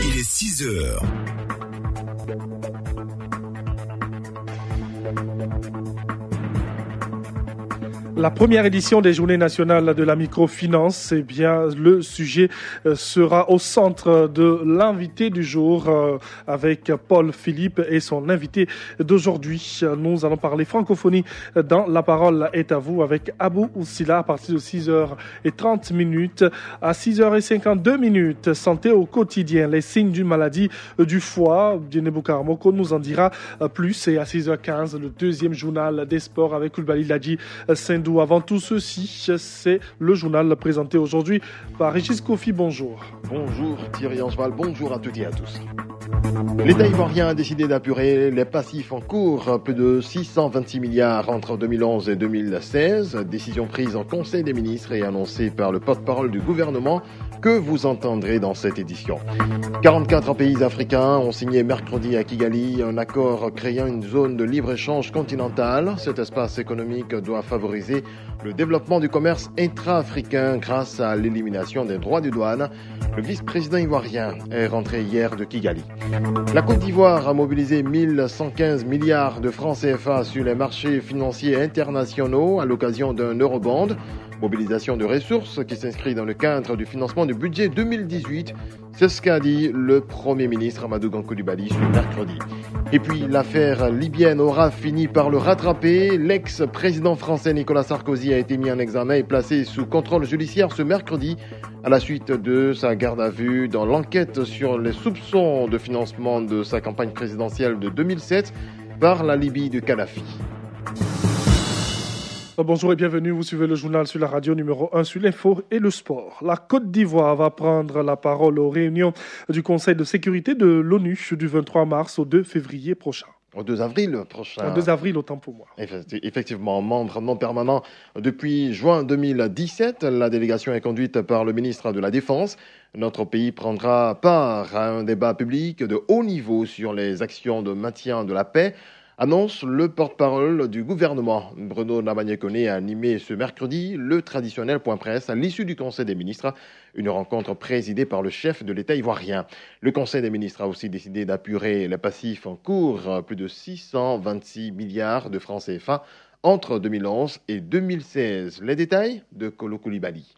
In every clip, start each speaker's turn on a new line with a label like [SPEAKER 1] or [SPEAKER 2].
[SPEAKER 1] Il est 6 heures.
[SPEAKER 2] La première édition des Journées nationales de la microfinance, eh bien, le sujet sera au centre de l'invité du jour avec Paul Philippe et son invité d'aujourd'hui. Nous allons parler francophonie dans La Parole est à vous avec Abou Oussila à partir de 6h30 à 6h52. Santé au quotidien, les signes d'une maladie du foie. Djenebou Karamoko nous en dira plus et à 6h15, le deuxième journal des sports avec Koulibaly Ladji Sindou. Avant tout ceci, c'est le journal présenté aujourd'hui par Régis Kofi. Bonjour.
[SPEAKER 3] Bonjour Thierry Angeval, bonjour à toutes et à tous. L'État ivoirien a décidé d'apurer les passifs en cours, plus de 626 milliards entre 2011 et 2016. Décision prise en Conseil des ministres et annoncée par le porte-parole du gouvernement que vous entendrez dans cette édition. 44 pays africains ont signé mercredi à Kigali un accord créant une zone de libre-échange continentale. Cet espace économique doit favoriser le développement du commerce intra-africain grâce à l'élimination des droits de douane. Le vice-président ivoirien est rentré hier de Kigali. La Côte d'Ivoire a mobilisé 1115 milliards de francs CFA sur les marchés financiers internationaux à l'occasion d'un eurobond. Mobilisation de ressources qui s'inscrit dans le cadre du financement du budget 2018. C'est ce qu'a dit le Premier ministre Amadou Koulibaly ce mercredi. Et puis l'affaire libyenne aura fini par le rattraper. L'ex-président français Nicolas Sarkozy a été mis en examen et placé sous contrôle judiciaire ce mercredi à la suite de sa garde à vue dans l'enquête sur les soupçons de financement de sa campagne présidentielle de 2007 par la Libye de Kadhafi.
[SPEAKER 2] Bonjour et bienvenue, vous suivez le journal sur la radio numéro 1 sur l'info et le sport. La Côte d'Ivoire va prendre la parole aux réunions du Conseil de sécurité de l'ONU du 23 mars au 2 février prochain.
[SPEAKER 3] Au 2 avril prochain.
[SPEAKER 2] Au 2 avril, autant pour moi.
[SPEAKER 3] Effectivement, membre non permanent depuis juin 2017, la délégation est conduite par le ministre de la Défense. Notre pays prendra part à un débat public de haut niveau sur les actions de maintien de la paix, annonce le porte-parole du gouvernement. Bruno Nabagné-Koné a animé ce mercredi le traditionnel point presse à l'issue du Conseil des ministres, une rencontre présidée par le chef de l'État ivoirien. Le Conseil des ministres a aussi décidé d'apurer les passifs en cours, plus de 626 milliards de francs CFA entre 2011 et 2016. Les détails de Kolo Koulibaly.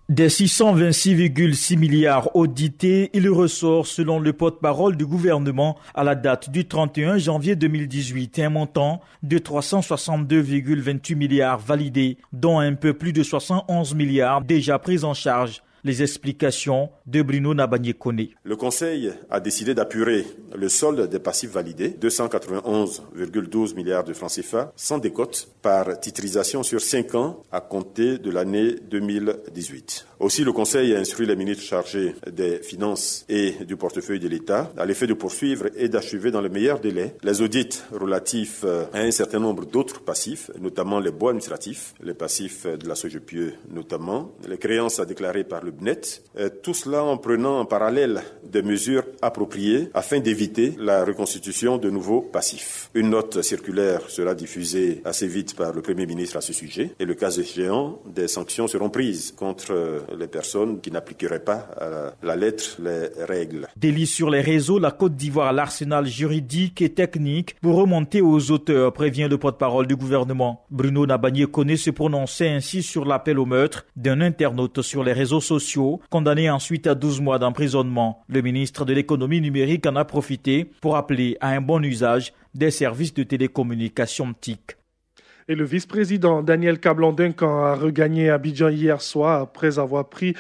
[SPEAKER 4] Des 626,6 milliards audités, il ressort selon le porte-parole du gouvernement à la date du 31 janvier 2018 un montant de 362,28 milliards validés, dont un peu plus de 71 milliards déjà pris en charge. Les explications de Bruno Nabagné-Koné.
[SPEAKER 5] Le Conseil a décidé d'apurer le solde des passifs validés, 291,12 milliards de francs CFA, sans décote, par titrisation sur 5 ans à compter de l'année 2018. Aussi, le Conseil a instruit les ministres chargés des Finances et du portefeuille de l'État à l'effet de poursuivre et d'achever dans les meilleurs délais les audits relatifs à un certain nombre d'autres passifs, notamment les baux administratifs, les passifs de la SOGEPIE notamment, les créances à déclarer par le BNET, tout cela en prenant en parallèle des mesures appropriées afin d'éviter la reconstitution de nouveaux passifs. Une note circulaire sera diffusée assez vite par le Premier ministre à ce sujet et le cas échéant, des sanctions seront prises contre les personnes qui n'appliqueraient pas à la lettre les règles.
[SPEAKER 4] Délit sur les réseaux, la Côte d'Ivoire a l'arsenal juridique et technique pour remonter aux auteurs, prévient le porte-parole du gouvernement. Bruno Nabagné-Koné se prononçait ainsi sur l'appel au meurtre d'un internaute sur les réseaux sociaux, condamné ensuite à 12 mois d'emprisonnement. Le ministre de l'économie numérique en a profité pour appeler à un bon usage des services de télécommunication TIC.
[SPEAKER 2] Et le vice-président Daniel Kablan-Duncan a regagné Abidjan hier soir après avoir pris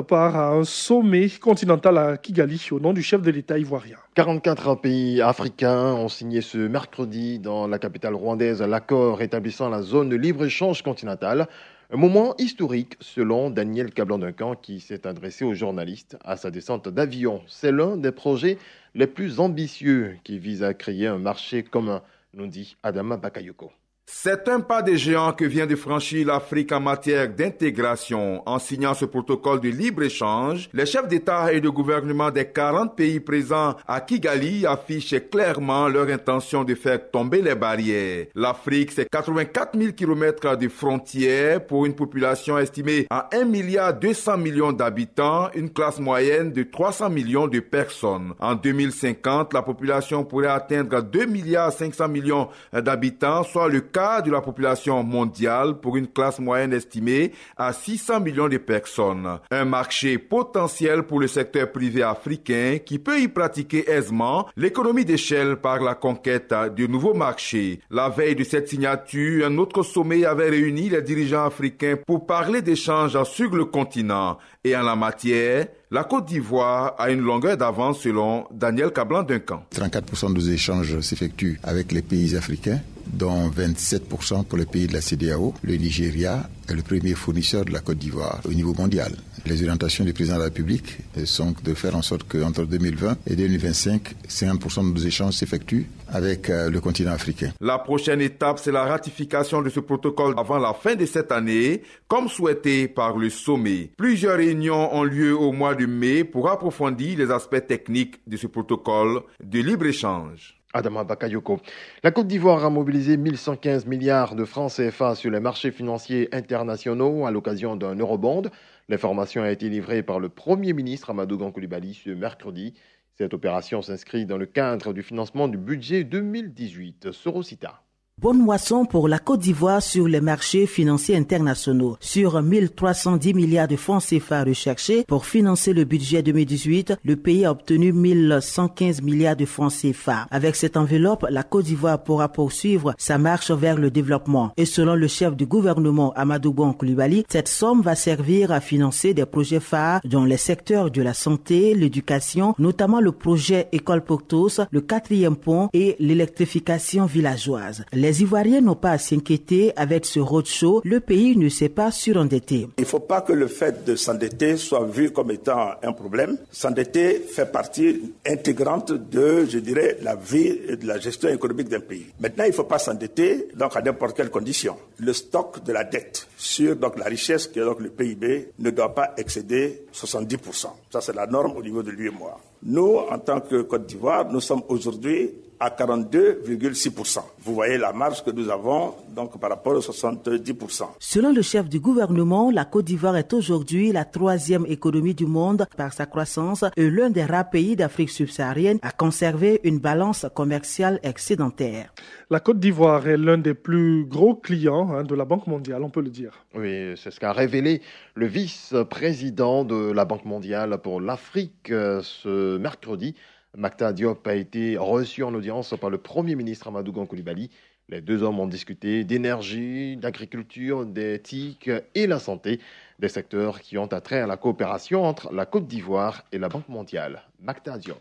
[SPEAKER 2] part à un sommet continental à Kigali au nom du chef de l'État ivoirien.
[SPEAKER 3] 44 pays africains ont signé ce mercredi dans la capitale rwandaise l'accord établissant la zone de libre-échange continentale. Un moment historique selon Daniel Kablan-Duncan qui s'est adressé aux journalistes à sa descente d'avion. C'est l'un des projets les plus ambitieux qui vise à créer un marché commun, nous dit Adama Bakayoko.
[SPEAKER 6] C'est un pas des géants que vient de franchir l'Afrique en matière d'intégration. En signant ce protocole de libre-échange, les chefs d'État et de gouvernement des 40 pays présents à Kigali affichent clairement leur intention de faire tomber les barrières. L'Afrique, c'est 84 000 km de frontières pour une population estimée à 1,2 milliard d'habitants, une classe moyenne de 300 millions de personnes. En 2050, la population pourrait atteindre 2,5 milliards d'habitants, soit le quart de la population mondiale pour une classe moyenne estimée à 600 millions de personnes. Un marché potentiel pour le secteur privé africain qui peut y pratiquer aisément l'économie d'échelle par la conquête de nouveaux marchés. La veille de cette signature, un autre sommet avait réuni les dirigeants africains pour parler d'échanges sur le continent. Et en la matière, la Côte d'Ivoire a une longueur d'avance selon Daniel Cablan-Duncan.
[SPEAKER 7] 34% des échanges s'effectuent avec les pays africains, dont 27% pour les pays de la CEDEAO. Le Nigeria est le premier fournisseur de la Côte d'Ivoire au niveau mondial. Les orientations du président de la République sont de faire en sorte qu'entre 2020 et 2025, 50% de nos échanges s'effectuent avec le continent africain.
[SPEAKER 6] La prochaine étape, c'est la ratification de ce protocole avant la fin de cette année, comme souhaité par le sommet. Plusieurs réunions ont lieu au mois de mai pour approfondir les aspects techniques de ce protocole de libre-échange.
[SPEAKER 3] Adama Bakayoko. La Côte d'Ivoire a mobilisé 1115 milliards de francs CFA sur les marchés financiers internationaux à l'occasion d'un eurobond. L'information a été livrée par le Premier ministre Amadou Gon Coulibaly ce mercredi. Cette opération s'inscrit dans le cadre du financement du budget 2018. Sorosita.
[SPEAKER 8] Bonne moisson pour la Côte d'Ivoire sur les marchés financiers internationaux. Sur 1310 milliards de francs CFA recherchés pour financer le budget 2018, le pays a obtenu 1115 milliards de francs CFA. Avec cette enveloppe, la Côte d'Ivoire pourra poursuivre sa marche vers le développement. Et selon le chef du gouvernement Amadou Gon Coulibaly, cette somme va servir à financer des projets phares dans les secteurs de la santé, l'éducation, notamment le projet École pour tous, le 4e pont et l'électrification villageoise. Les Ivoiriens n'ont pas à s'inquiéter avec ce roadshow. Le pays ne s'est pas surendetté.
[SPEAKER 9] Il ne faut pas que le fait de s'endetter soit vu comme étant un problème. S'endetter fait partie intégrante de, je dirais, la vie et de la gestion économique d'un pays. Maintenant, il ne faut pas s'endetter donc à n'importe quelle condition. Le stock de la dette sur donc la richesse qui est donc le PIB ne doit pas excéder 70%. Ça, c'est la norme au niveau de l'UEMOA. Nous, en tant que Côte d'Ivoire, nous sommes aujourd'hui à 42,6%. Vous voyez la marge que nous avons donc par rapport aux 70%.
[SPEAKER 8] Selon le chef du gouvernement, la Côte d'Ivoire est aujourd'hui la 3e économie du monde par sa croissance et l'un des rares pays d'Afrique subsaharienne à conserver une balance commerciale excédentaire.
[SPEAKER 2] La Côte d'Ivoire est l'un des plus gros clients de la Banque mondiale, on peut le dire.
[SPEAKER 3] Oui, c'est ce qu'a révélé le vice-président de la Banque mondiale pour l'Afrique ce mercredi. Macta Diop a été reçu en audience par le Premier ministre Amadou Gon Coulibaly. Les deux hommes ont discuté d'énergie, d'agriculture, d'éthique et la santé, des secteurs qui ont attrait à la coopération entre la Côte d'Ivoire et la Banque mondiale. Macta Diop.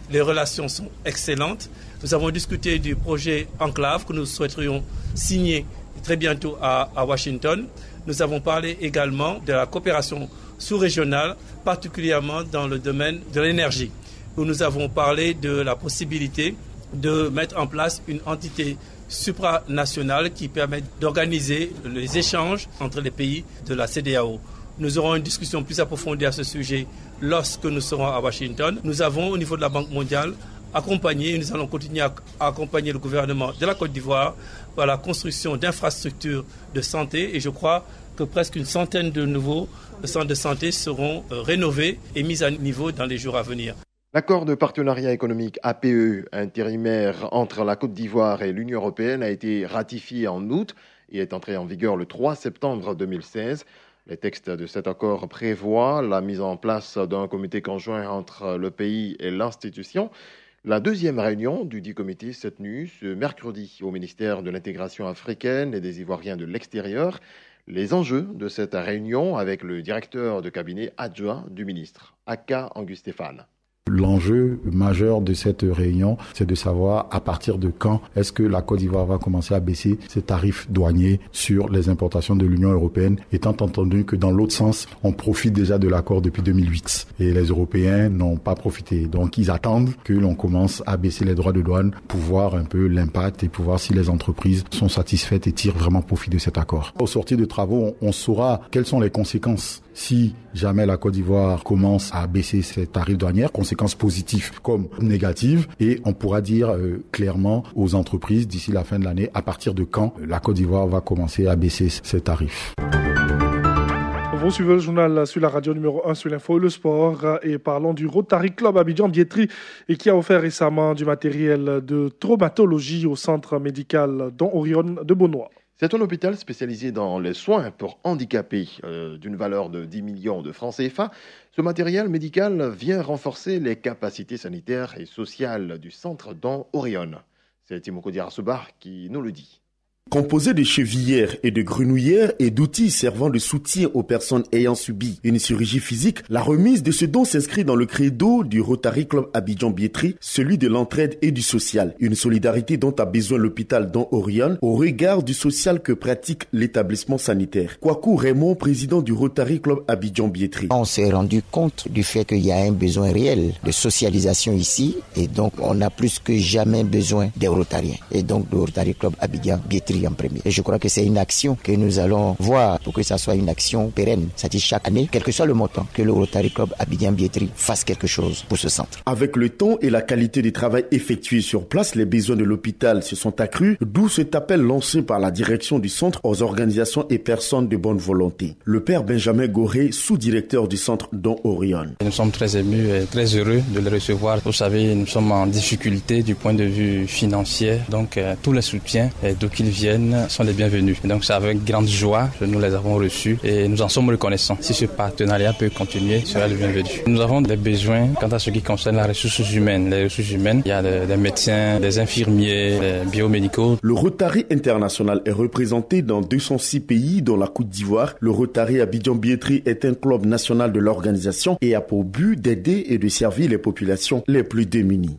[SPEAKER 10] Les relations sont excellentes. Nous avons discuté du projet Enclave que nous souhaiterions signer très bientôt à Washington. Nous avons parlé également de la coopération sous-régionale, particulièrement dans le domaine de l'énergie, où nous avons parlé de la possibilité de mettre en place une entité supranationale qui permet d'organiser les échanges entre les pays de la CEDEAO. Nous aurons une discussion plus approfondie à ce sujet lorsque nous serons à Washington. Nous avons au niveau de la Banque mondiale accompagné, et nous allons continuer à accompagner le gouvernement de la Côte d'Ivoire par la construction d'infrastructures de santé, et je crois que presque une centaine de nouveaux centres de santé seront rénovés et mis à niveau dans les jours à venir.
[SPEAKER 3] L'accord de partenariat économique APE intérimaire entre la Côte d'Ivoire et l'Union européenne a été ratifié en août et est entré en vigueur le 3 septembre 2016. Les textes de cet accord prévoient la mise en place d'un comité conjoint entre le pays et l'institution. La deuxième réunion du dit comité s'est tenue ce mercredi au ministère de l'intégration africaine et des Ivoiriens de l'extérieur. Les enjeux de cette réunion avec le directeur de cabinet adjoint du ministre, Aka Angustéphane.
[SPEAKER 11] L'enjeu majeur de cette réunion, c'est de savoir à partir de quand est-ce que la Côte d'Ivoire va commencer à baisser ses tarifs douaniers sur les importations de l'Union européenne, étant entendu que dans l'autre sens, on profite déjà de l'accord depuis 2008 et les Européens n'ont pas profité. Donc ils attendent que l'on commence à baisser les droits de douane pour voir un peu l'impact et pour voir si les entreprises sont satisfaites et tirent vraiment profit de cet accord. Au sortir de travaux, on saura quelles sont les conséquences si jamais la Côte d'Ivoire commence à baisser ses tarifs douaniers, conséquences positives comme négatives, et on pourra dire clairement aux entreprises d'ici la fin de l'année à partir de quand la Côte d'Ivoire va commencer à baisser ses tarifs.
[SPEAKER 2] Vous suivez le journal sur la radio numéro 1 sur l'info et le sport et parlons du Rotary Club Abidjan-Biétry et qui a offert récemment du matériel de traumatologie au centre médical Don Orion de Beaunois.
[SPEAKER 3] C'est un hôpital spécialisé dans les soins pour handicapés d'une valeur de 10 millions de francs CFA. Ce matériel médical vient renforcer les capacités sanitaires et sociales du centre Don Orion. C'est Timoko Diarasubar qui nous le dit.
[SPEAKER 12] Composé de chevillères et de grenouillères et d'outils servant de soutien aux personnes ayant subi une chirurgie physique, la remise de ce don s'inscrit dans le credo du Rotary Club Abidjan-Biétry, celui de l'entraide et du social. Une solidarité dont a besoin l'hôpital Don Orion au regard du social que pratique l'établissement sanitaire. Kwaku Raymond, président du Rotary Club Abidjan-Biétry.
[SPEAKER 13] On s'est rendu compte du fait qu'il y a un besoin réel de socialisation ici et donc on a plus que jamais besoin des Rotariens et donc du Rotary Club Abidjan-Biétry en premier. Et je crois que c'est une action que nous allons voir pour que ça soit une action pérenne. C'est-à-dire chaque année, quel que soit le montant, que le Rotary Club Abidjan-Biétry fasse quelque chose pour ce centre.
[SPEAKER 12] Avec le temps et la qualité du travail effectué sur place, les besoins de l'hôpital se sont accrus, d'où cet appel lancé par la direction du centre aux organisations et personnes de bonne volonté. Le père Benjamin Goré, sous-directeur du centre Don Orion.
[SPEAKER 14] Nous sommes très émus et très heureux de les recevoir. Vous savez, nous sommes en difficulté du point de vue financier, donc tous les soutiens, d'où qu'ils viennent, sont les bienvenus. Et donc c'est avec grande joie que nous les avons reçus et nous en sommes reconnaissants. Si ce partenariat peut continuer, sera le bienvenu. Nous avons des besoins quant à ce qui concerne les ressources humaines. Les ressources humaines, il y a des médecins, des infirmiers, des biomédicaux.
[SPEAKER 12] Le Rotary international est représenté dans 206 pays dont la Côte d'Ivoire. Le Rotary Abidjan-Biétry est un club national de l'organisation et a pour but d'aider et de servir les populations les plus démunies.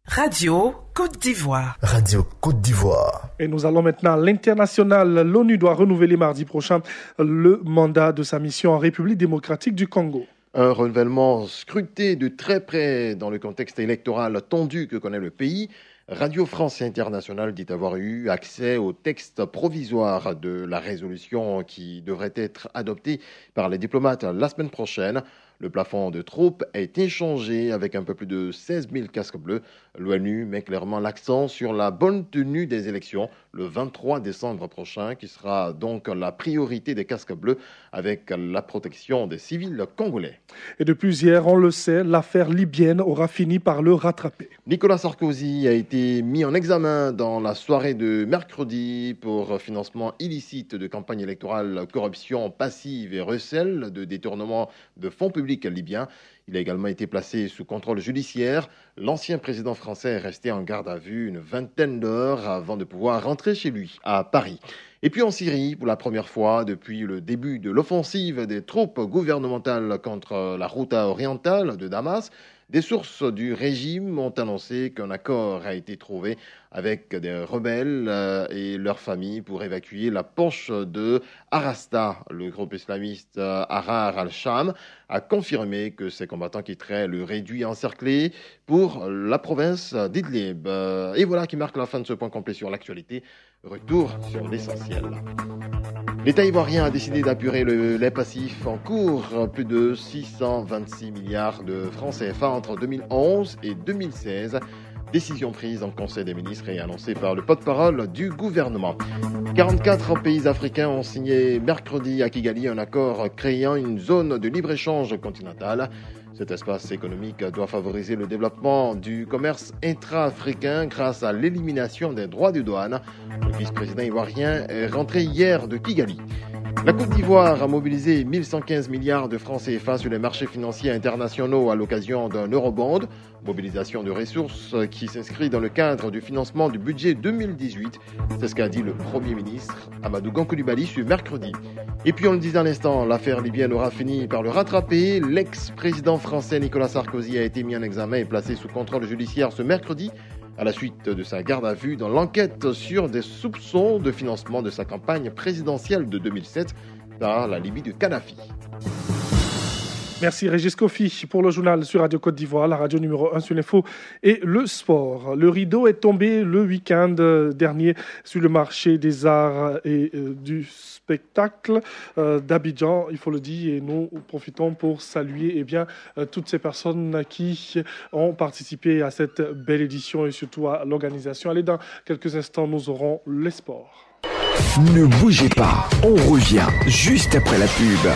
[SPEAKER 15] Radio Côte d'Ivoire.
[SPEAKER 1] Radio Côte d'Ivoire.
[SPEAKER 2] Et nous allons maintenant à l'international. L'ONU doit renouveler mardi prochain le mandat de sa mission en République démocratique du Congo.
[SPEAKER 3] Un renouvellement scruté de très près dans le contexte électoral tendu que connaît le pays. Radio France Internationale dit avoir eu accès au texte provisoire de la résolution qui devrait être adoptée par les diplomates la semaine prochaine. Le plafond de troupes est échangé avec un peu plus de 16 000 casques bleus. L'ONU met clairement l'accent sur la bonne tenue des élections le 23 décembre prochain, qui sera donc la priorité des casques bleus avec la protection des civils congolais.
[SPEAKER 2] Et depuis hier, on le sait, l'affaire libyenne aura fini par le rattraper.
[SPEAKER 3] Nicolas Sarkozy a été mis en examen dans la soirée de mercredi pour financement illicite de campagne électorale, corruption passive et recel de détournement de fonds publics libyens. Il a également été placé sous contrôle judiciaire. L'ancien président français est resté en garde à vue une vingtaine d'heures avant de pouvoir rentrer chez lui à Paris. Et puis en Syrie, pour la première fois depuis le début de l'offensive des troupes gouvernementales contre la Ghouta orientale de Damas, des sources du régime ont annoncé qu'un accord a été trouvé avec des rebelles et leurs familles pour évacuer la poche de Arasta. Le groupe islamiste Ahrar al-Sham a confirmé que ces combattants quitteraient le réduit encerclé pour la province d'Idlib. Et voilà qui marque la fin de ce point complet sur l'actualité. Retour sur l'essentiel. L'État ivoirien a décidé d'apurer les passifs en cours, plus de 626 milliards de francs CFA entre 2011 et 2016. Décision prise en Conseil des ministres et annoncée par le porte-parole du gouvernement. 44 pays africains ont signé mercredi à Kigali un accord créant une zone de libre-échange continentale. Cet espace économique doit favoriser le développement du commerce intra-africain grâce à l'élimination des droits de douane. Le vice-président ivoirien est rentré hier de Kigali. La Côte d'Ivoire a mobilisé 1115 milliards de francs CFA sur les marchés financiers internationaux à l'occasion d'un eurobond, mobilisation de ressources qui s'inscrit dans le cadre du financement du budget 2018. C'est ce qu'a dit le Premier ministre Amadou Coulibaly ce mercredi. Et puis on le disait à l'instant, l'affaire libyenne aura fini par le rattraper. L'ex-président français Nicolas Sarkozy a été mis en examen et placé sous contrôle judiciaire ce mercredi à la suite de sa garde à vue dans l'enquête sur des soupçons de financement de sa campagne présidentielle de 2007 par la Libye de Kadhafi.
[SPEAKER 2] Merci Régis Kofi pour le journal sur Radio Côte d'Ivoire, la radio numéro 1 sur l'info et le sport. Le rideau est tombé le week-end dernier sur le marché des arts et du spectacle d'Abidjan, il faut le dire, et nous profitons pour saluer toutes ces personnes qui ont participé à cette belle édition et surtout à l'organisation. Allez, dans quelques instants, nous aurons les sports.
[SPEAKER 16] Ne bougez pas, on revient juste après la pub.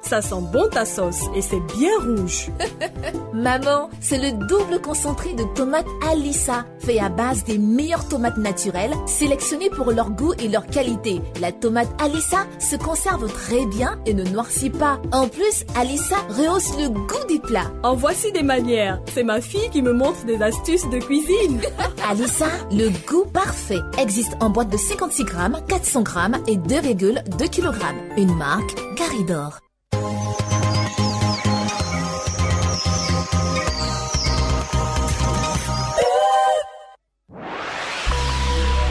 [SPEAKER 17] Ça sent bon ta sauce et c'est bien rouge.
[SPEAKER 18] Maman, c'est le double concentré de tomates Alissa, fait à base des meilleures tomates naturelles, sélectionnées pour leur goût et leur qualité. La tomate Alissa se conserve très bien et ne noircit pas. En plus, Alissa rehausse le goût des plats.
[SPEAKER 17] En voici des manières. C'est ma fille qui me montre des astuces de cuisine.
[SPEAKER 18] Alissa, le goût parfait, existe en boîte de 56 grammes, 400 grammes et 2,2 kg. Une marque Garidor.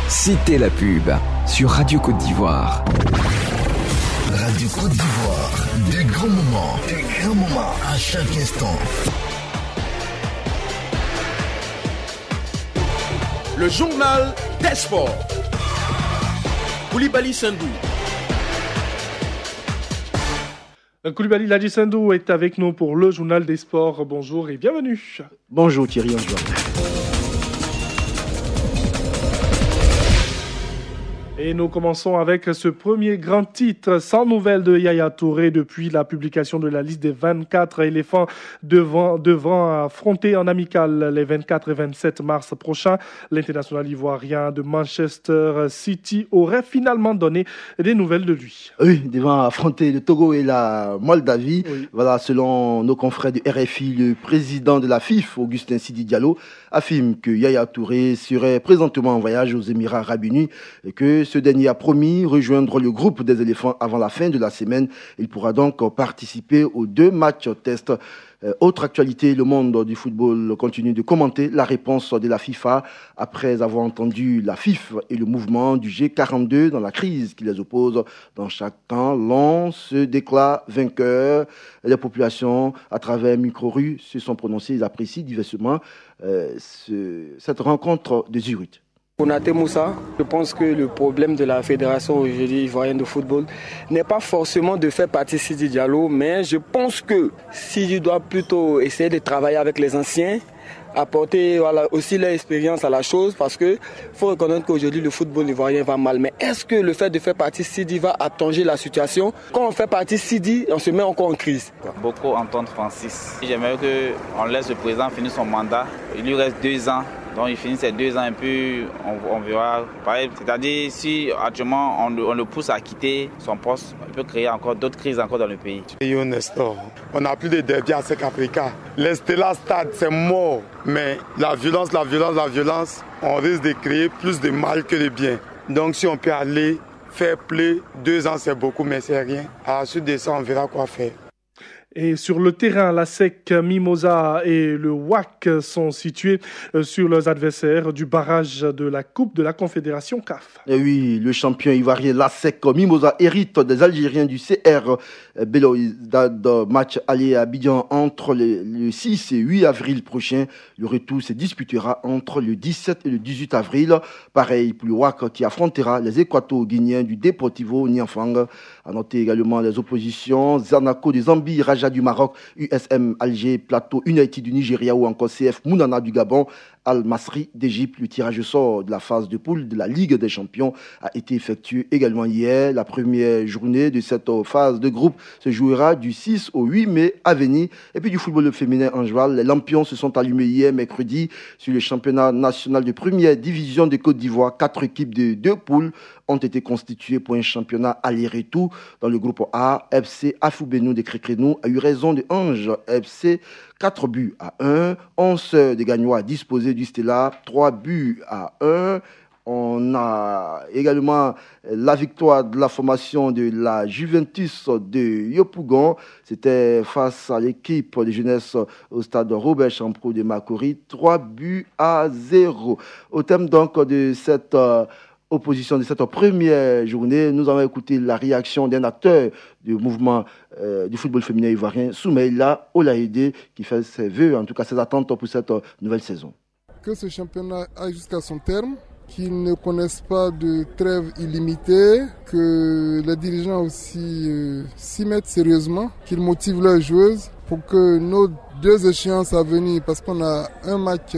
[SPEAKER 16] C'était la pub sur Radio Côte d'Ivoire.
[SPEAKER 1] Radio Côte d'Ivoire, des grands moments à chaque instant.
[SPEAKER 19] Le journal des sports. Coulibaly Sandou.
[SPEAKER 2] Coulibaly Ladji Sandou est avec nous pour le journal des sports. Bonjour et bienvenue.
[SPEAKER 20] Bonjour Thierry Antoine.
[SPEAKER 2] Et nous commençons avec ce premier grand titre, sans nouvelles de Yaya Touré depuis la publication de la liste des 24 éléphants devant affronter en amical les 24 et 27 mars prochains. L'international ivoirien de Manchester City aurait finalement donné des nouvelles de lui.
[SPEAKER 20] Oui, devant affronter le Togo et la Moldavie. Oui. Voilà, selon nos confrères de RFI, le président de la FIF, Augustin Sidi Diallo, affirme que Yaya Touré serait présentement en voyage aux Émirats Arabes Unis et que ce dernier a promis rejoindre le groupe des éléphants avant la fin de la semaine. Il pourra donc participer aux 2 matchs test. Autre actualité, le monde du football continue de commenter la réponse de la FIFA après avoir entendu la FIF et le mouvement du G42 dans la crise qui les oppose. Dans chaque camp, l'on se déclare vainqueur. Les populations, à travers micro-rues, se sont prononcées, ils apprécient diversement cette rencontre de Zurich.
[SPEAKER 21] Konaté Moussa, je pense que le problème de la Fédération aujourd'hui ivoirienne de football n'est pas forcément de faire partie Sidi Diallo, mais je pense que Sidi doit plutôt essayer de travailler avec les anciens, apporter aussi leur expérience à la chose, parce qu'il faut reconnaître qu'aujourd'hui le football ivoirien va mal. Mais est-ce que le fait de faire partie Sidi va atténuer la situation? Quand on fait partie Sidi, on se met encore en crise.
[SPEAKER 22] Beaucoup entendent Francis. J'aimerais qu'on laisse le président finir son mandat. Il lui reste 2 ans. Donc il finit ces 2 ans un peu, on verra. Pareil, c'est-à-dire si actuellement on le pousse à quitter son poste, il peut créer encore d'autres crises encore dans le pays.
[SPEAKER 23] Nestor, on n'a plus de derby à Sec Africa. L'Estella Stade, c'est mort. Mais la violence, on risque de créer plus de mal que de bien. Donc si on peut aller faire play, 2 ans c'est beaucoup, mais c'est rien. À la suite de ça, on verra quoi faire.
[SPEAKER 2] Et sur le terrain, la SEC Mimosa et le WAC sont situés sur leurs adversaires du barrage de la Coupe de la Confédération CAF.
[SPEAKER 20] Et oui, le champion ivoirien la SEC Mimosa hérite des Algériens du CR Belouizdad. Match aller à Abidjan entre le 6 et 8 avril prochain. Le retour se disputera entre le 17 et le 18 avril. Pareil pour le WAC qui affrontera les Équato-Guinéens du Deportivo Niafang. À noter également les oppositions Zanaco de Zambie, Raja du Maroc, USM Alger, Plateau United du Nigeria ou encore CF Mounana du Gabon Al-Masri d'Égypte. Le tirage au sort de la phase de poule de la Ligue des Champions a été effectué également hier. La première journée de cette phase de groupe se jouera du 6 au 8 mai à venir. Et puis du football féminin en joual, les lampions se sont allumés hier mercredi sur le championnat national de première division de Côte d'Ivoire. 4 équipes de 2 poules ont été constituées pour un championnat aller-retour. Dans le groupe A, FC Afoubénou de Crécrénou a eu raison de Ange FC 4 buts à 1. 11 de Gagnois a disposé du Stella 3 buts à 1. On a également la victoire de la formation de la Juventus de Yopougon. C'était face à l'équipe de jeunesse au stade Robert Champrou de Makori, 3 buts à 0. Au thème donc de cette opposition de cette première journée, nous avons écouté la réaction d'un acteur du mouvement du football féminin ivoirien, Soumeïla Olaïdé, qui fait ses vœux, en tout cas ses attentes pour cette nouvelle saison.
[SPEAKER 4] Que ce championnat aille jusqu'à son terme, qu'ils ne connaissent pas de trêve illimitée, que les dirigeants aussi s'y mettent sérieusement, qu'ils motivent leurs joueuses pour que nos 2 échéances à venir, parce qu'on a un match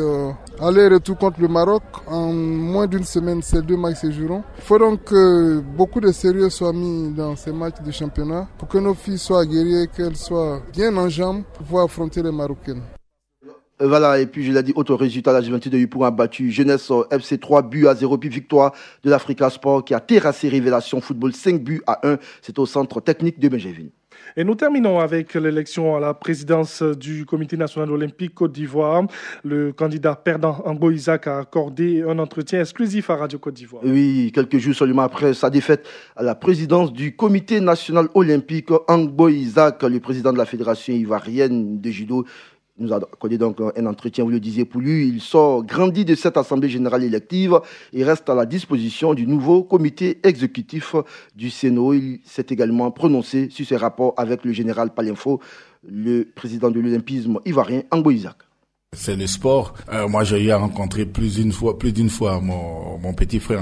[SPEAKER 4] aller-retour contre le Maroc, en moins d'une semaine, ces 2 matchs se joueront. Il faut donc que beaucoup de sérieux soit mis dans ces matchs de championnat pour que nos filles soient aguerries, qu'elles soient bien en jambes pour pouvoir affronter les Marocaines.
[SPEAKER 20] Voilà, et puis je l'ai dit, autre résultat, la Juventus de Yopougon a battu Jeunesse FC 3 buts à 0, puis victoire de l'Africa Sport qui a terrassé Révélation Football 5 buts à 1. C'est au centre technique de Benjaville.
[SPEAKER 2] Et nous terminons avec l'élection à la présidence du Comité national olympique Côte d'Ivoire. Le candidat perdant Angbo Isaac a accordé un entretien exclusif à Radio Côte d'Ivoire.
[SPEAKER 20] Oui, quelques jours seulement après sa défaite à la présidence du Comité national olympique, Angbo Isaac, le président de la Fédération ivoirienne de judo, nous a accordé donc un entretien, vous le disiez, pour lui. Il sort grandi de cette assemblée générale élective et reste à la disposition du nouveau comité exécutif du Sénat. Il s'est également prononcé sur ses rapports avec le général Palinfo, le président de l'olympisme ivoirien, Angbo Isaac.
[SPEAKER 5] C'est le sport. Moi, j'ai eu à rencontrer plus d'une fois mon petit frère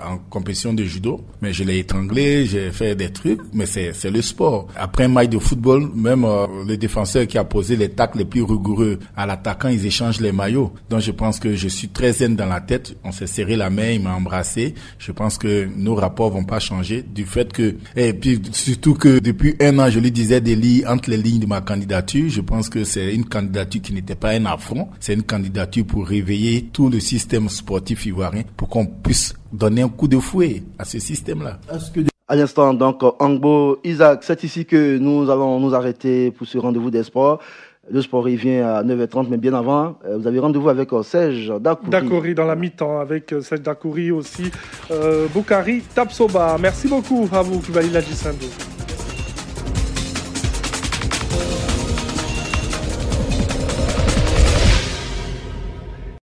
[SPEAKER 5] en compétition de judo, mais je l'ai étranglé, j'ai fait des trucs, mais c'est le sport. Après un match de football, même le défenseur qui a posé les tacles les plus rigoureux à l'attaquant, ils échangent les maillots. Donc, je pense que je suis très zen dans la tête. On s'est serré la main, il m'a embrassé. Je pense que nos rapports vont pas changer du fait que, et puis surtout que depuis 1 an, je lui disais des lignes entre les lignes de ma candidature. Je pense que c'est une candidature qui n'était pas un affront. C'est une candidature pour réveiller tout le système sportif ivoirien pour qu'on puisse donner un coup de fouet à ce système-là.
[SPEAKER 20] À l'instant, donc, Angbo Isaac, c'est ici que nous allons nous arrêter pour ce rendez-vous des sports. Le sport, il vient à 9h30, mais bien avant, vous avez rendez-vous avec Serge Dakouri.
[SPEAKER 2] Dakouri dans la mi-temps, avec Serge Dakouri aussi. Boukari Tapsoba. Merci beaucoup à vous, Kibali Ladjissando.